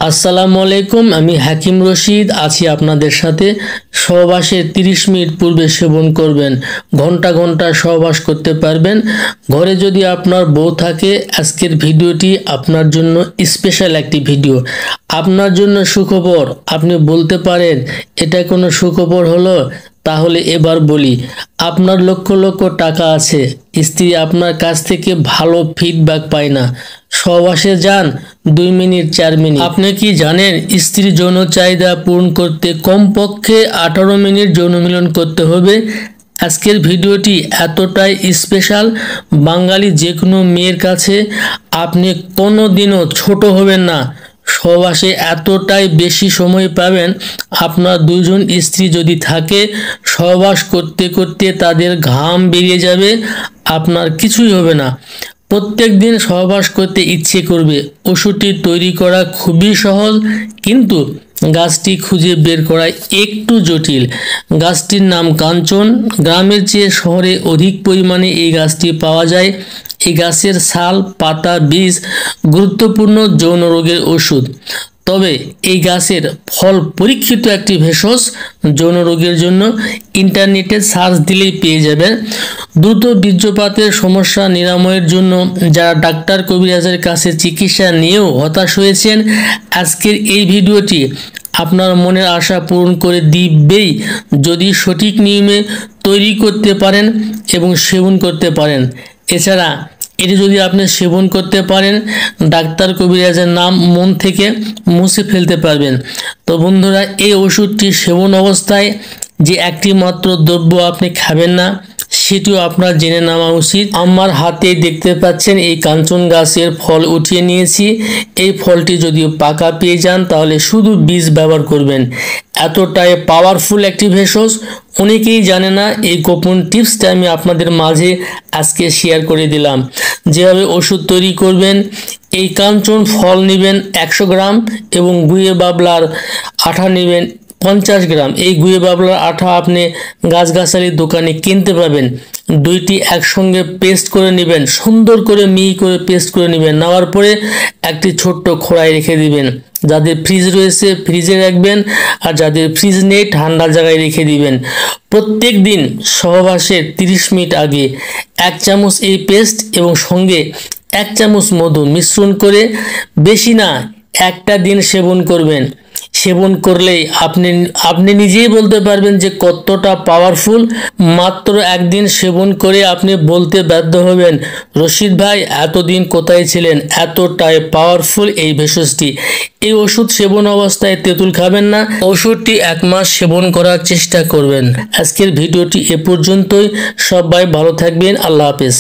আসসালামু আলাইকুম। আমি হাকিম রশিদ আছি আপনাদের সাথে। সহবাসের 30 মিনিট পূর্বে সেবন করবেন, ঘন্টা ঘন্টা সহবাস করতে পারবেন। ঘরে যদি আপনার বউ থাকে, আজকের ভিডিওটি আপনার জন্য স্পেশাল একটি ভিডিও। আপনার জন্য সুখবর। আপনি বলতে পারেন এটা কোনো সুখবর হলো? তাহলে এবার বলি, আপনার লক্ষ লক্ষ টাকা আছে, স্ত্রী আপনার কাছ থেকে ভালো ফিডব্যাক পায় না। সহবাসে যান 2 মিনিট 4 মিনিট। আপনি কি জানেন স্ত্রীর যৌন চাহিদা পূরণ করতে কমপক্ষে 18 মিনিট যৌন মিলন করতে হবে? আজকের ভিডিওটি এতটাই স্পেশাল, বাঙালি যে কোনো মেয়ের কাছে। আপনি কোনো দিনও ছোট হবেন না। সহবাসে এতটাই বেশি সময় পাবেন। আপনার দুজন স্ত্রী যদি থাকে, সহবাস করতে করতে তাদের ঘাম বেরিয়ে যাবে, আপনার কিছুই হবে না। প্রত্যেক দিন সহবাস করতে ইচ্ছে করবে। ওষুধটি তৈরি করা খুবই সহজ, কিন্তু গাছটি খুঁজে বের করা একটু জটিল। গাছটির নাম কাঞ্চন। গ্রামের চেয়ে শহরে অধিক পরিমাণে এই গাছটি পাওয়া যায়। এই গাছের ছাল, পাতা, বীজ গুরুত্বপূর্ণ যৌন রোগের ওষুধ। তবে এই গাছের ফল পরীক্ষিত একটি ভেষজ যৌন রোগের জন্য। ইন্টারনেটে সার্চ দিলেই পেয়ে যাবেন। দ্রুত বীর্যপাতের সমস্যা নিরাময়ের জন্য যারা ডাক্তার কবিরাজের কাছে চিকিৎসা নিয়েও হতাশ হয়েছেন, আজকের এই ভিডিওটি আপনার মনের আশা পূরণ করে দিবেই, যদি সঠিক নিয়মে তৈরি করতে পারেন এবং সেবন করতে পারেন। এছাড়া এটি যদি আপনি সেবন করতে পারেন, ডাক্তার কবিরাজের নাম মন থেকে মুছে ফেলতে পারবেন। তো বন্ধুরা, এই ওষুধটি সেবন অবস্থায় যে একটি মাত্র দ্রব্য আপনি খাবেন না, সেটিও আপনার জেনে নেওয়া উচিত। আমার হাতে দেখতে পাচ্ছেন এই কাঞ্চন গাছের ফল উঠিয়ে নিয়েছি। এই ফলটি যদি পাকা পেয়ে যান, তাহলে শুধু বীজ ব্যবহার করবেন। এতটাই পাওয়ারফুল একটি ভেষজ, অনেকেই জানে না। এই গোপন টিপসটা আমি আপনাদের মাঝে আজকে শেয়ার করে দিলাম। যেভাবে ওষুধ তৈরি করবেন, এই কাঞ্চন ফল নেবেন 100 গ্রাম এবং গুয়ে বাবলার আঠা নেবেন 50 গ্রাম। এই গুয়ে বাবলার আঠা আপনি গাছগাছালির দোকানে কিনতে পাবেন। দুইটি একসঙ্গে পেস্ট করে নেবেন, সুন্দর করে মিহি করে পেস্ট করে নেবেন। নেওয়ার পরে একটি ছোট্ট খোড়ায় রেখে দিবেন। যাদের ফ্রিজ রয়েছে ফ্রিজে রাখবেন, আর যাদের ফ্রিজ নেই ঠান্ডা জায়গায় রেখে দিবেন। প্রত্যেক দিন সহবাসের 30 মিনিট আগে 1 চামচ এই পেস্ট এবং সঙ্গে 1 চামচ মধু মিশ্রণ করে, বেশি না, একটা দিন সেবন করবেন। সেবন করলেই আপনি নিজেই বলতে পারবেন যে কতটা পাওয়ারফুল। মাত্র একদিন সেবন করে আপনি বলতে বাধ্য হবেন, রশিদ ভাই এতদিন কোথায় ছিলেন? এতটাই পাওয়ারফুল এই ভেষজটি। এই ওষুধ সেবন অবস্থায় তেঁতুল খাবেন না। ওষুধটি 1 মাস সেবন করার চেষ্টা করবেন। আজকের ভিডিওটি এ পর্যন্তই। সবাই ভালো থাকবেন। আল্লাহ হাফেজ।